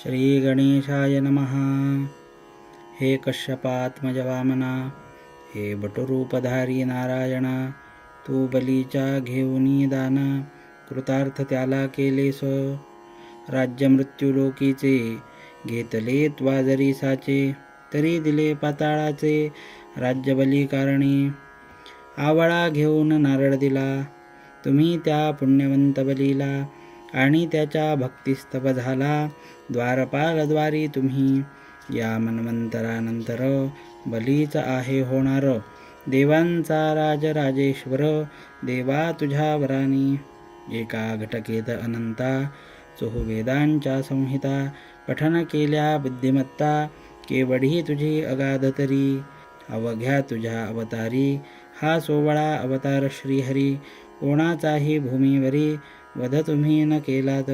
श्री गणेशाय नमः. हे कश्यपात्मज वामना, हे बटुरूपधारी नारायणा, तू बलीच्या घेऊनी दाना, कृतार्थ त्याला केलेस. राज्य मृत्यू लोकीचे घेतले त्वा जरी साचे, तरी दिले पाताळाचे राज्य बली कारणी. आवळा घेऊन नारळ दिला तुम्ही त्या पुण्यवंत बलीला, आणि त्याच्या भक्तिस्तव झाला द्वारपाल द्वारी तुम्ही. या मन्वंतरानंतर बलीच आहे होणार, देवांचा राजराजेश्वर देवा तुझ्या वरानी. एका घटकेत अनंता चहुवेदांच्या संहिता, पठन केल्या बुद्धिमत्ता केवढी तुझी अगाध तरी. अवघ्या तुझ्या अवतारी हा 16 अवतार श्रीहरी, कोणाचाही भूमीवरी वध तुम्ही न केलात.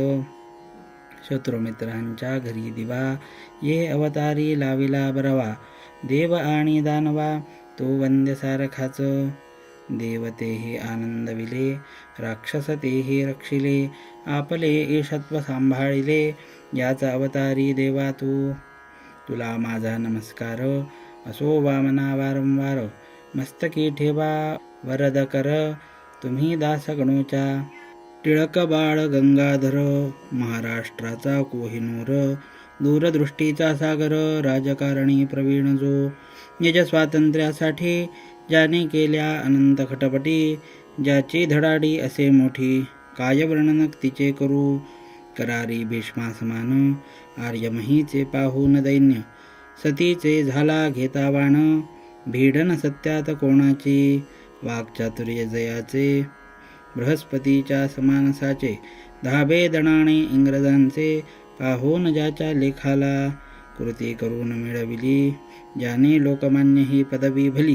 शत्रुमित्रांच्या घरी दिवा ये अवतारी लाविला बरवा, देव आणि दानवा तो वंद्य सारखाच. देवतेही आनंदविले राक्षस तेही रक्षिले, आपले ईशत्व सांभाळिले याचा अवतारी देवा तू. तुला माझा नमस्कार असो वामना वारंवार, मस्तकी ठेवा वरद कर तुम्ही दास गणूच्या. टिळक बाळ गंगाधर महाराष्ट्राचा कोहिनूर, दूरदृष्टीचा सागर राजकारणी प्रवीण जो. निज स्वातंत्र्यासाठी ज्याने केल्या अनंत खटपटी, ज्याची धडाडी असे मोठी काय वर्णन तिचे करू. करारी भीष्मा समान आर्यमहीचे पाहून दैन्य, सतीचे झाला घेता वाण, भीडन सत्यात कोणाची वाक्चातुर्य जयाचे. बृहस्पतीच्या समानसाचे धाबे दणाणे इंग्रजांचे, पाहून ज्याच्या लेखाला कृती करून मिळविली. ज्याने लोकमान्य ही पदवी भली,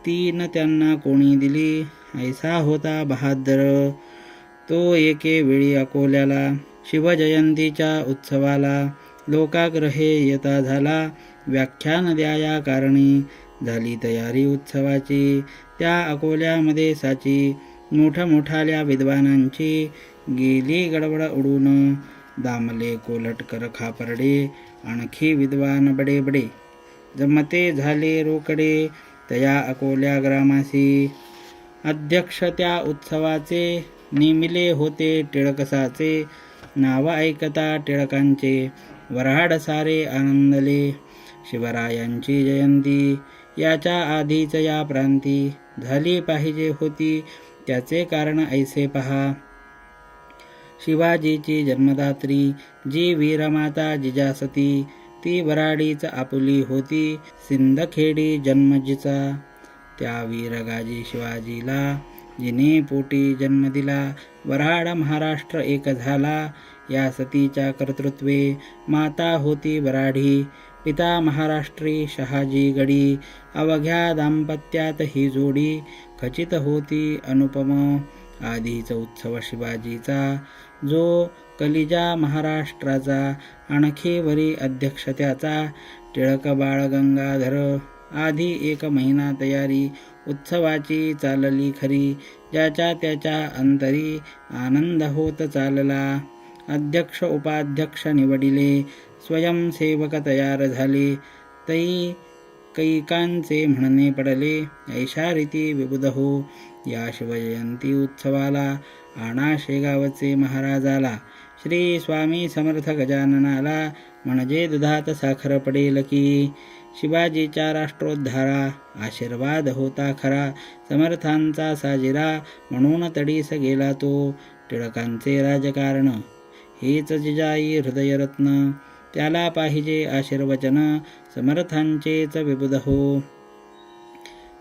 ती न त्यांना कोणी दिली. ऐसा होता बहादर तो एके वेळी अकोल्याला, शिवजयंतीच्या उत्सवाला लोकाग्रहे येता झाला. व्याख्यान द्याया कारणी झाली तयारी उत्सवाची, त्या अकोल्यामध्ये साची. मोठमोठाल्या विद्वानांची गेली गडबड उडून, दामले कोल्हटकर खापर्डे आणखी विद्वान बडे बडे. जमते झाले रोकडे तया अकोल्या ग्रामासी. अध्यक्ष त्या उत्सवाचे नेमिले होते टिळकसाचे, नाव ऐकता टिळकांचे वऱ्हाड सारे आनंदले. शिवरायांची जयंती याच्या आधीच या प्रांती झाली पाहिजे होती, त्याचे कारण ऐसे पहा. शिवाजीची जन्मदात्री जी वीरमाता जिजासती, ती वराडीच आपुली होती सिंदखेडी जन्म जिचा. त्या वीरगाजी शिवाजीला जिने पोटी जन्म दिला, वऱ्हाड महाराष्ट्र एक झाला. या सतीच्या कर्तृत्वे माता होती वराडी, पिता महाराष्ट्री शहाजी गडी. अवघ्या दाम्पत्यात ही जोडी खचित होती अनुपम. आधीच उत्सव शिवाजीचा जो कलिजा महाराष्ट्राचा, आणखी वरी अध्यक्ष त्याचा टिळक बाळ गंगाधर. आधी 1 महिना तयारी उत्सवाची चालली खरी, ज्याच्या त्याच्या अंतरी आनंद होत चालला. अध्यक्ष उपाध्यक्ष निवडिले, स्वयंसेवक तयार झाले, तै कैकांचे म्हणणे पडले. ऐशा रीती विबुध हो या शिवजयंती उत्सवाला, आणा शेगावचे महाराजाला. श्री स्वामी समर्थ गजाननाला, म्हणजे दुधात साखर पडेल की. शिवाजीच्या राष्ट्रोद्धारा आशीर्वाद होता खरा, समर्थांचा साजिरा म्हणून तडीस गेला तो. टिळकांचे राजकारण हेच जिजाई हृदयरत्न, त्याला पाहिजे आशीर्वचन समर्थांचेच विबुध हो.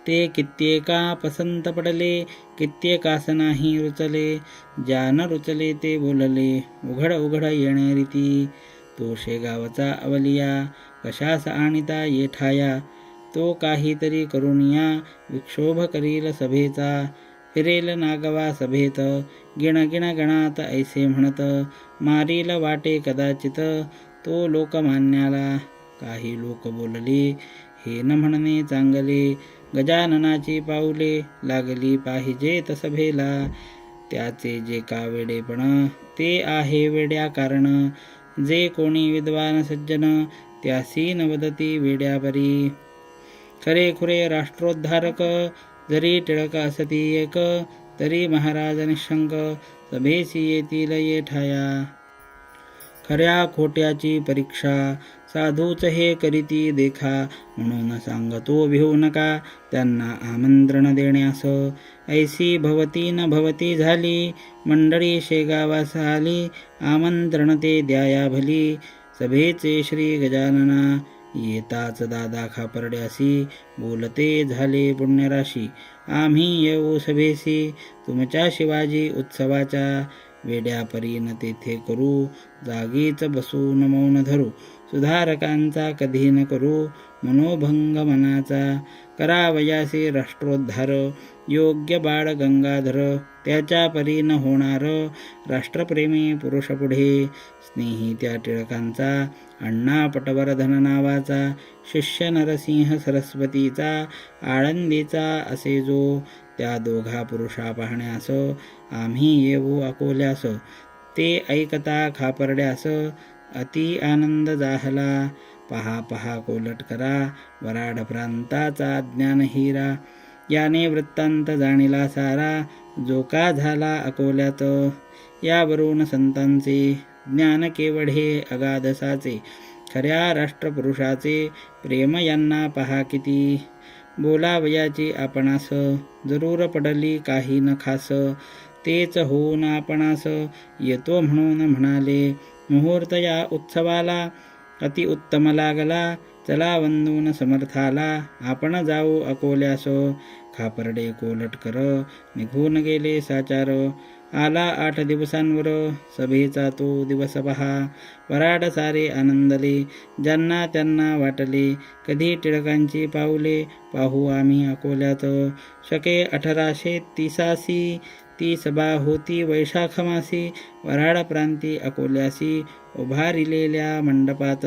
ते कित्येका पसंत पडले, कित्येकास नाही रुचले. ज्यान रुचले ते बोलले, उघड उघड येणे रीती. तो शेगावचा अवलिया कशास आणिता येठाया, तो काहीतरी करून या विक्षोभ करील सभेचा. फिरेल नागवा सभेत गिण गिण गणात ऐसे म्हणत, मारील वाटे कदाचित तो लोकमान्याला. काही लोक बोलले, हे न म्हणणे चांगले, गजाननाची पाऊले लागली पाहिजेत सभेला. त्याचे जे का वेडेपण ते आहे वेड्या कारण, जे कोणी विद्वान सज्जन त्यासी न वदती वेड्यापरी. खरे खुरे राष्ट्रोद्धारक जरी टिळक असती एक, तरी महाराज निशंक सभेसी येतील ये ठाया. खऱ्या खोट्याची परीक्षा साधूच हे करीती देखा, म्हणून सांगतो भिवू नका त्यांना आमंत्रण देण्यास. ऐसी भवती न भवती झाली मंडळी शेगावास आली, आमंत्रण ते द्याया भली सभेचे श्री गजानना. येताच दादा खापर्ड्यासी बोलते झाले पुण्यराशी, आम्ही येऊ सभेसी तुमच्या शिवाजी उत्सवाच्या. वेड्यापरीन तेथे करू जागीच बसून मौन धरू, सुधारकांचा कधी न करू मनोभंग मनाचा. करावयासी राष्ट्रोद्धार योग्य बाळ गंगाधर, त्याच्या परीन होणार राष्ट्रप्रेमी पुरुष पुढे. स्नेही त्या टिळकांचा अण्णा पटवर्धन नावाचा, शिष्य नरसिंह सरस्वतीचा आळंदीचा असे जो. त्या दोघा पुरुषा पाहण्यास आम्ही येऊ अकोल्यास, ते ऐकता खापर्ड्यास अति आनंद जाहला. पहा पहा कोलट करा वराड प्रांताचा ज्ञान हिरा, याने वृत्तांत जाणीला सारा जो का झाला अकोल्यात. यावरून संतांचे ज्ञान केवढ हे अगाधसाचे, खऱ्या राष्ट्रपुरुषाचे प्रेम यांना पहा किती. बोलावयाची आपणास जरूर पडली काही न खास, तेच होऊन आपणास येतो म्हणून म्हणाले. मुहूर्त या उत्सवाला अति उत्तम लागला, चला वंदून समर्थाला आपण जाऊ अकोल्यास. खापर्डे कोलट कर निघून गेले साचार, आला 8 दिवसांवर सभेचा तो दिवस पहा. वराड सारे आनंदले ज्यांना त्यांना वाटले, कधी टिळकांची पाऊले पाहू आम्ही अकोल्यात. शके 1830 ती सभा होती वैशाख मासी, वराड प्रांती अकोल्यासी उभारिलेल्या मंडपात.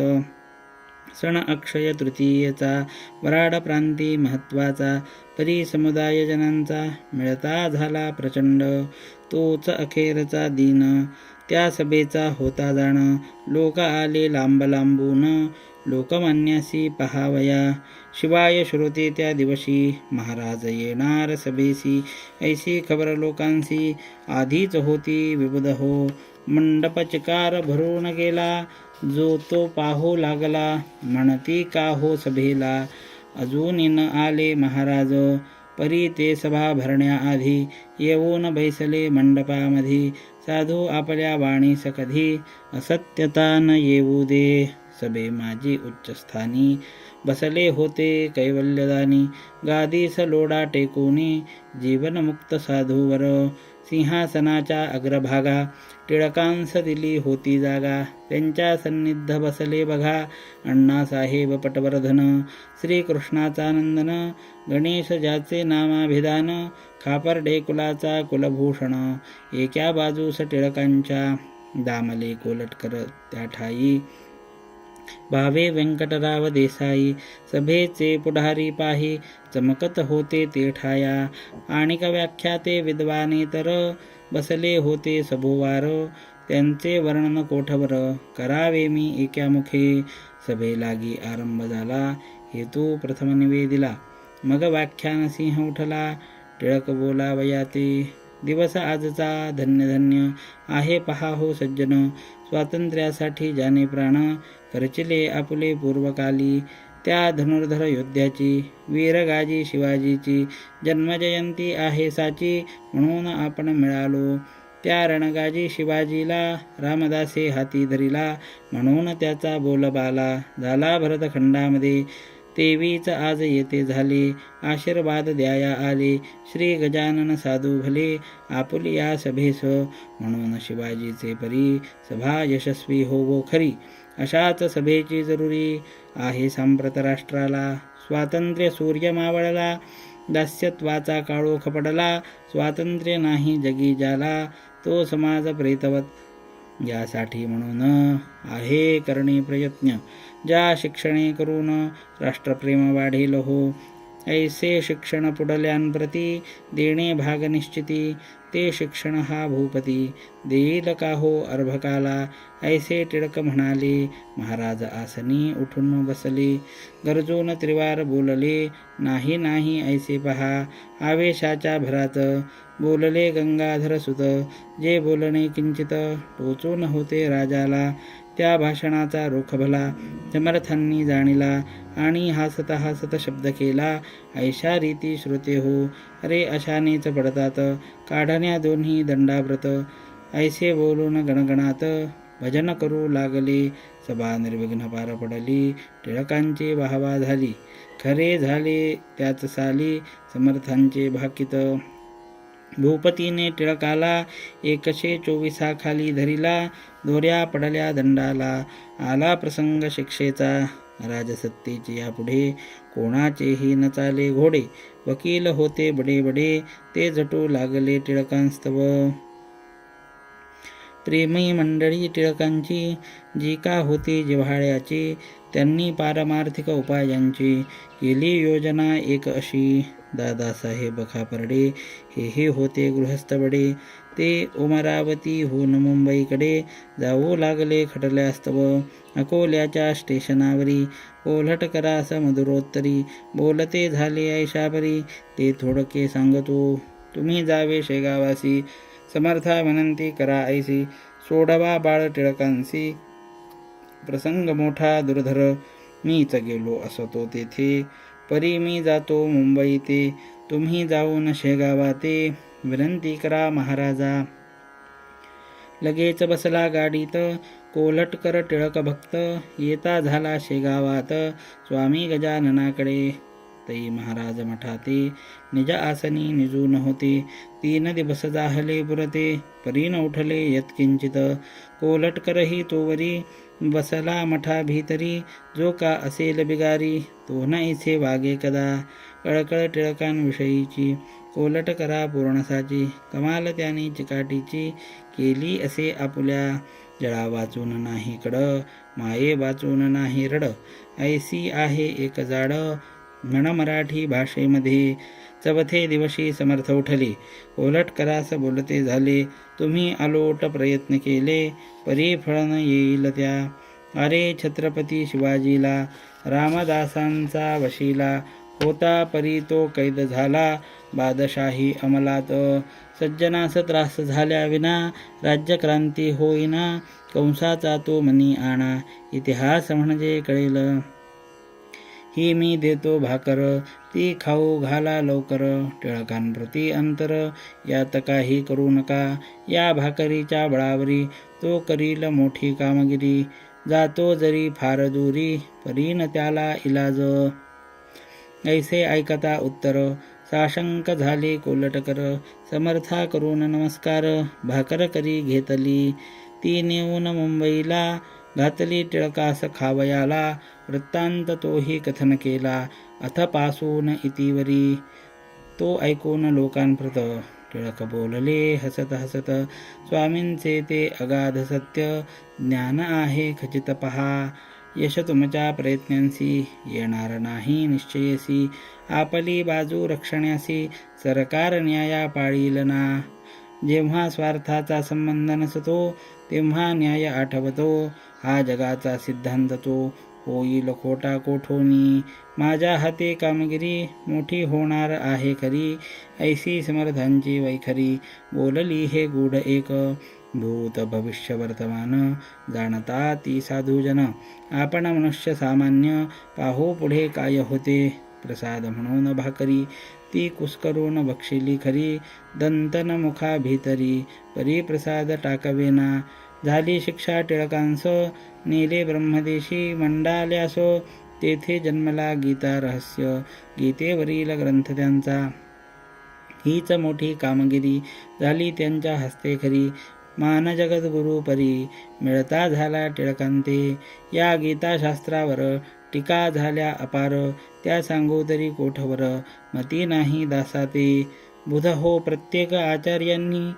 सण अक्षय तृतीयेचा वराड प्रांती महत्वाचा, परी समुदाय जनांचा मिळता झाला प्रचंड. तोच अखेरचा दिन त्या सभेचा होता जाण, लोक आले लांब लांबून लोकमान्यासी पहावया. शिवाय श्रोते त्या दिवशी महाराज येणार सभेसी, ऐसी खबर लोकांसी आधीच होती विबुध हो. मंडप चिकार भरून गेला जो तो पाहू लागला, म्हणती का हो सभेला अजून न आले महाराज. परी ते सभा भरण्याआधी येऊन बैसले मंडपामधी, साधू आपल्या वाणीस कधी असत्यता न येऊ दे. सभे माझी उच्चस्थानी बसले होते कैवल्यदानी, गादीस लोडा टेकोनी जीवनमुक्त साधूवर. सिंहासनाच्या अग्रभागा टिळकांस दिली होती जागा, त्यांच्या सन्निध बसले बघा अण्णासाहेब पटवर्धन. श्रीकृष्णाचा नंदन गणेश ज्याचे नामाभिधान, खापर्डे कुलाचा कुलभूषण. एका बाजूस टिळकांच्या दामले कोलटकर त्या ठाई, भावे व्यंकटराव देसाई. सभेचे पुढारी पाही चमकत होते ते ठाया, आणिक व्याख्याते विद्वानेतर बसले होते सभोवार. त्यांचे वर्णन कोठवर करावे मी एका मुखे. सभेलागी आरंभ झाला हेतू प्रथम निवेदिला, मग व्याख्यान सिंह उठला टिळक बोलावयाते. दिवस आजचा धन्य धन्य आहे पहा हो सज्जन, स्वातंत्र्यासाठी ज्याने प्राण खर्चिले आपुले पूर्वकाली. त्या धनुर्धर योद्ध्याची वीरगाजी शिवाजीची जन्मजयंती आहे साची, म्हणून आपण मिळालो. त्या रणगाजी शिवाजीला रामदासे हाती धरिला, म्हणून त्याचा बोलबाला झाला भरतखंडामध्ये. तेवीच आज येथे झाले आशीर्वाद द्याया आले, श्री गजानन साधू भले आपुलिया सभेस. म्हणून शिवाजीचे परी सभा यशस्वी होवो खरी, अशाच सभेची जरुरी आहे सांप्रत राष्ट्राला. स्वातंत्र्य सूर्य मावळला, दास्यत्वाचा काळोख पडला. स्वातंत्र्य नाही जगी ज्याला, तो समाज प्रेतवत. यासाठी म्हणून आहे करणे प्रयत्न, ज्या शिक्षणे करून राष्ट्रप्रेम वाढेल हो. ऐसे शिक्षण पुढल्यांप्रती देणे भाग निश्चिती. ते शिक्षण हा भूपती देईल का हो अर्भकाला. ऐसे टिळक म्हणाले. महाराज आसनी उठून बसले. गरजून त्रिवार बोलले. नाही नाही ऐसे पहा. आवेशाच्या भरात बोलले गंगाधर सुत. जे बोलणे किंचित टोचून होते राजाला. त्या भाषणाचा रोख भला समर्थांनी जाणिला. आणि हसत हसत शब्द केला. ऐशा रीती श्रोते हो. अरे अशानेच पडतात काढण्या दोन्ही दंडाव्रत. ऐसे बोलून गणगणात भजन करू लागले. सभा निर्विघ्न पार पडली. टिळकांची वाहवा झाली. खरे झाले त्याच साली समर्थांचे भाकित. भूपतीने टिळकाला 124 खाली धरिला. दोऱ्या पडल्या दंडाला. आला प्रसंग शिक्षेचा. राजसत्तेची यापुढे कोणाचेही न चाले घोडे. वकील होते बडे बडे. ते झटू लागले टिळकांस्तव. प्रेमी मंडळी टिळकांची जी का होती जिव्हाळ्याची. त्यांनी पारमार्थिक उपायांची केली योजना एक अशी. दादासाहेब खापर्डे हेही होते गृहस्थ बडे. ते उमरावतीहून मुंबईकडे जाऊ लागले खटल्यास्तव. अकोल्याच्या स्टेशनावरी कोल्हटकरास मधुरोत्तरी बोलते झाले ऐशापरी. ते थोडके सांगतो तुम्ही जावे शेगावासी. समर्था विनंती करा ऐसी. सोडवा बाळ टिळकांसी. प्रसंग मोठा दुर्धर मीच गेलो असतो तेथे. परी मी जातो मुंबई ते. तुम्ही जाऊन शेगावाते. विनंती करा महाराजा. लगेच बसला गाडीत कोल्हटकर टिळक भक्त. येता झाला शेगावात स्वामी गजाननाकडे. तै महाराज मठाते निज आसनी निजून होते. 3 दिवस जाहले पुरते. परीन उठले यत्किंचित. कोल्हटकरही तोवरी बसला मठा भीतरी. जो का असेल बिगारी तो न इथे वागे कदा. कळकळ टिळकांविषयीची कोल्हटकरा पूर्णसाची. कमाल त्याने चिकाटीची केली असे आपुल्या. जळा वाचून नाही कड. माये वाचून नाही रड. ऐसी आहे एक जाड म्हण मराठी भाषेमध्ये. चवथे दिवशी समर्थ उठले. कोल्हटकरास बोलते झाले. तुम्ही आलोट प्रयत्न केले. परी फळ न येईल त्या. अरे छत्रपती शिवाजीला रामदासांचा वशिला होता. परी तो कैद झाला बादशाही अंमलात. सज्जनास त्रास झाल्या विना राज्यक्रांती होईना. कंसाचा तो मनी आणा इतिहास म्हणजे कळेल. ही मी देतो भाकर ती खाऊ घाला लवकर. टिळकांप्रती अंतर यात काही करू नका. या भाकरीच्या बळावरी तो करील मोठी कामगिरी. जातो जरी फार दुरी परीन त्याला इलाज. ऐसे ऐकता उत्तर साशंक झाले कोल्हटकर. समर्था करून नमस्कार भाकर करी घेतली. ती नेऊन मुंबईला घातली टिळकास खावयाला. वृत्तांत तोही कथन केला अथपासून इतिवरी. तो ऐकून लोकांप्रत टिळक बोलले हसत हसत. स्वामींचे ते अगाध सत्य ज्ञान आहे खचित पहा. यश तुमच्या प्रयत्नांसी येणार नाही निश्चयसी. आपली बाजू रक्षण्यासी सरकार न्याया पाळील ना. जेव्हा स्वार्थाचा संबंध नसतो तेव्हा न्याय आठवतो. हा जगाचा सिद्धांत तो होईल खोटा कोठोनी. माझ्या हाती कामगिरी मोठी होणार आहे खरी. ऐसी समर्थांची वैखरी बोलली हे गूढ एक. भूत भविष्य वर्तमान जाणता ती साधुजन. आपण मनुष्य सामान्य पाहू पुढे काय होते. प्रसाद म्हणून भाकरी ती कुस्करून बक्षिली खरी. दंतन मुखा भीतरी परी प्रसाद टाकवेना. झाली शिक्षा टिळकांस नेले ब्रह्मदेशी मंडाल्यास. तेथे जन्मला गीता रहस्य गीतेवरील ग्रंथ त्यांचा. हीच मोठी कामगिरी झाली त्यांच्या हस्ते खरी. मान जगद्गुरु परी मिळता झाला टिळकांते. या गीताशास्त्रावर टीका झाल्या अपार. त्या सांगू तरी कोठवर मती नाही दासाते. बुध हो प्रत्येक आचार्यांनी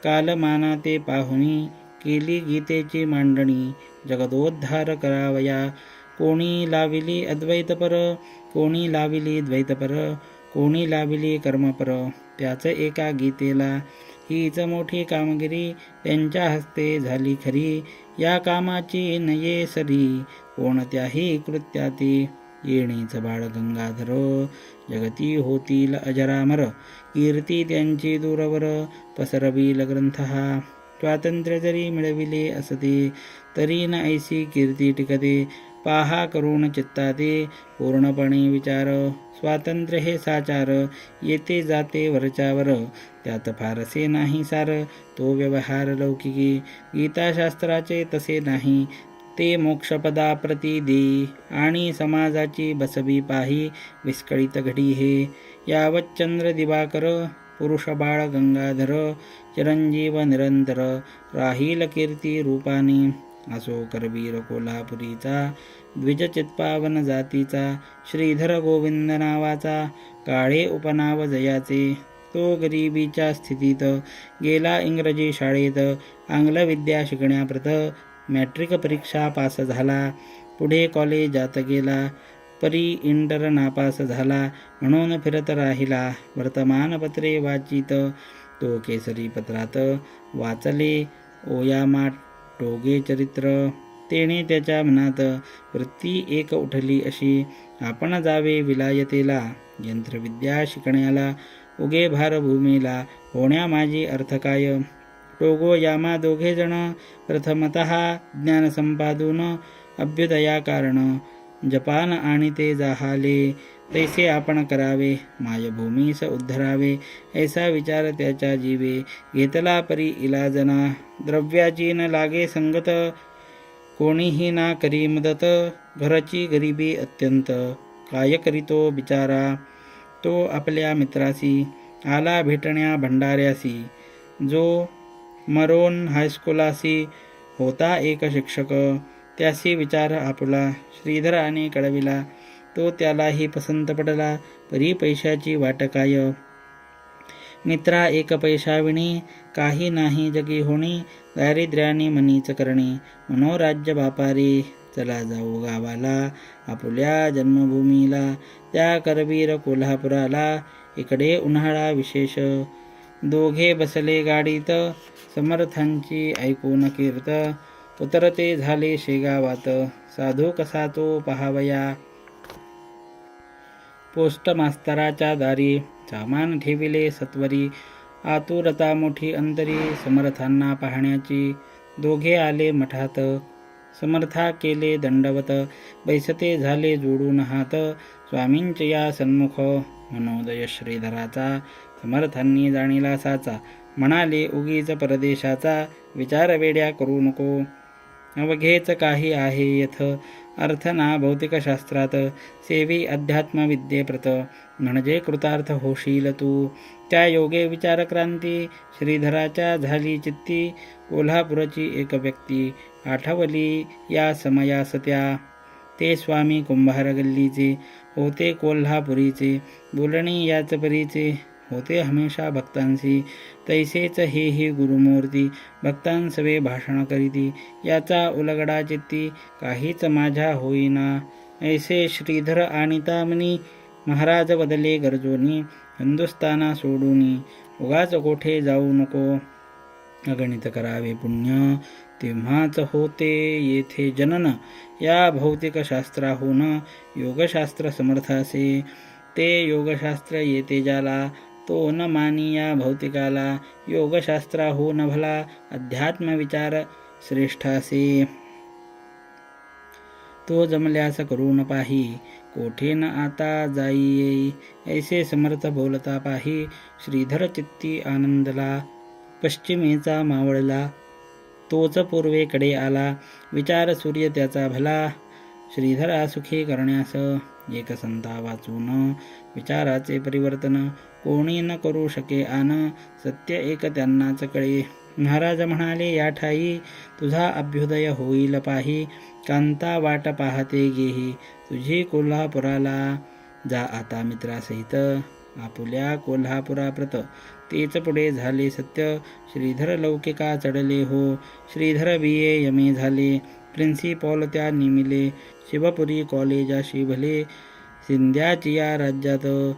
कालमाना ते पाहुनी. केली गीतेची मांडणी जगदोद्धार करावया. कोणी लाविली अद्वैतपर, कोणी लाविली द्वैतपर, कोणी लाविली कर्मपर. त्याच एका गीतेला हीच मोठी कामगिरी, त्यांच्या हस्ते झाली खरी. या कामाची नये सरी, कोणत्याही कृत्याती. येणीच बाळ गंगाधर, जगती होतील अजरामर. कीर्ती त्यांची दूरवर, पसरविल ग्रंथ हा. स्वातंत्र्य जरी मिळविले असते, तरी न ऐसी कीर्ती टिकते. पाहा करून चित्ताते, पूर्णपणे विचार. स्वातंत्र्य हे साचार, येते जाते वरच्यावर. त्यात फारसे नाही सार, तो व्यवहार लौकिकी. गीताशास्त्राचे तसे नाही, ते मोक्षपदाप्रती देई. आणि समाजाची बसवी पाही, विस्कळीत घडी हे. यावत चंद्र दिवाकर, पुरुष बाळ गंगाधर. चिरंजीव निरंतर, राहील कीर्ती रूपाने. असो करवीर कोल्हापुरीचा, द्विज चित्पावन जातीचा. श्रीधर गोविंद नावाचा, काळे उपनाव जयाचे. तो गरिबीच्या स्थितीत, गेला इंग्रजी शाळेत. आंग्ल विद्या शिकण्याप्रत, मॅट्रिक परीक्षा पास झाला. पुढे कॉलेजात गेला, परी इंटर नापास झाला. म्हणून फिरत राहिला, वर्तमानपत्रे वाचित. तो केसरी पत्रात वाचले ओयामा टोगे चरित्र. तेने त्याच्या मनात वृत्ती एक उठली अशी, आपण जावे विलायतेला. यंत्रविद्या शिकण्याला, उगे भारभूमीला. होण्या माझी अर्थ काय. टोगो यामा दोघे जण, प्रथमतः ज्ञान संपादून. अभ्युदया कारण, जपान आणि ते जाहाले. तैसे आपण करावे, मायभूमीस उद्धरावे. ऐसा विचार त्याच्या जीवे, घेतला परी इलाजना. द्रव्याची न लागे संगत, कोणीही ना करी मदत. घरची गरिबी अत्यंत, काय करीतो बिचारा. तो आपल्या मित्रासी, आला भेटण्या भंडाऱ्यासी. जो मरोन हायस्कुलासी होता एक शिक्षक. त्यासी विचार आपुला, श्रीधराने कळविला. तो त्यालाही पसंत पडला, परी पैशाची वाट काय. मित्रा एक पैशाविणी, काही नाही जगी होणी. दारिद्र्याने मनीच करणे, मनोराज्य बापारे. चला जाऊ गावाला, आपुल्या जन्मभूमीला. त्या करवीर कोल्हापुराला, इकडे उन्हाळा विशेष. दोघे बसले गाडीत, समर्थांची ऐकून कीर्त. उतरते झाले शेगावात, साधू कसा तो पहावया. पोस्ट मास्तराच्या दारी, सामान ठेविले सत्वरी. आतुरता मोठी अंतरी, समर्थांना पाहण्याची. दोघे आले मठात, समर्था केले दंडवत. बैसते झाले जोडून हात, स्वामींच्या सन्मुख. मनोदय श्रीधराचा, समर्थांनी जाणीला साचा. म्हणाले उगीच परदेशाचा, विचार वेड्या करू नको. अवघेच काही आहे यथ, अर्थ ना भौतिकशास्त्रात. सेवी अध्यात्मविद्येप्रत, म्हणजे कृतार्थ होशील तू. त्या योगे विचारक्रांती, श्रीधराच्या झाली चित्ती. कोल्हापुराची एक व्यक्ती, आठवली या समयास त्या. ते स्वामी कुंभार गल्लीचे, होते कोल्हापुरीचे. बोलणे याच परीचे, होते हमेशा भक्तांशी. तैसेच हेही गुरुमूर्ती, भक्तांसवे भाषण करीती. याचा उलगडा चित्ती, काहीच माझ्या होईना. ऐसे श्रीधर आणिता मनी, महाराज बदले गरजोनी. हिंदुस्थाना सोडूनी, उगाच कोठे जाऊ नको. अगणित करावे पुण्य, तेव्हाच होते येथे जनन. या भौतिक शास्त्राहून, योगशास्त्र समर्थासे. ते योगशास्त्र येते ज्याला, तो न मानी या भौतिकाला. योगशास्त्राहून भला, अध्यात्मविचार श्रेष्ठासे. तो जमल्यास करून पाही, कोठे न आता जाई येई. ऐसे समर्थ बोलता पाही, श्रीधर चित्ती आनंदला. पश्चिमेचा मावळला, तोच पूर्वेकडे आला. विचार सूर्य त्याचा भला, श्रीधरा सुखी करण्यास. एक संता वाचून, विचाराचे परिवर्तन. कोणी न करू शके आन, सत्य एक त्यांनाच कळे. महाराज म्हणाले या ठाई, तुझा अभ्युदय होईल पाही. कांता वाट पाहते गेही, तुझी कोल्हापुराला. जा आता मित्रासहित, आपुल्या कोल्हापुराप्रत. तेच पुढे झाले सत्य, श्रीधर लौकिका चढले हो. श्रीधर BA MA झाले, प्रिन्सिपॉल त्या निमिले. शिवपुरी कॉलेजाशी भले, सिंध्याची या राज्यात.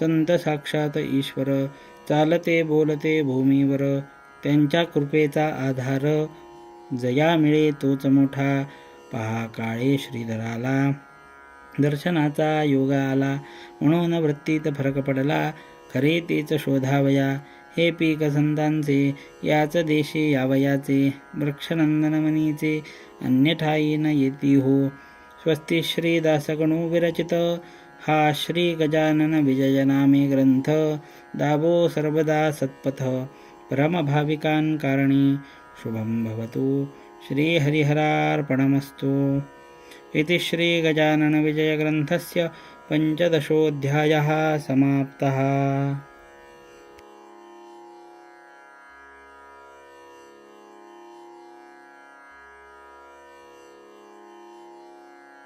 संत साक्षात ईश्वर, चालते बोलते भूमीवर. त्यांच्या कृपेचा आधार, जया मिळे तोच मोठा. पहा काळे श्रीधराला, दर्शनाचा योग आला. म्हणून वृत्तीत फरक पडला, खरे तेच शोधावया. हे पीक संतांचे, याच देशी यावयाचे. वृक्षनंदन मनीचे, अन्यठायी न येती हो. स्वस्ती श्री दासगणू विरचित, हा श्री गजानन विजय नामे ग्रंथ. दाबो सर्वदा सत्पथ, परमभाविकांकारणी. शुभं भवतु. श्री हरिहरार्पणमस्तु. इति श्री गजानन विजय ग्रंथस्य 15ोऽध्यायः समाप्तः.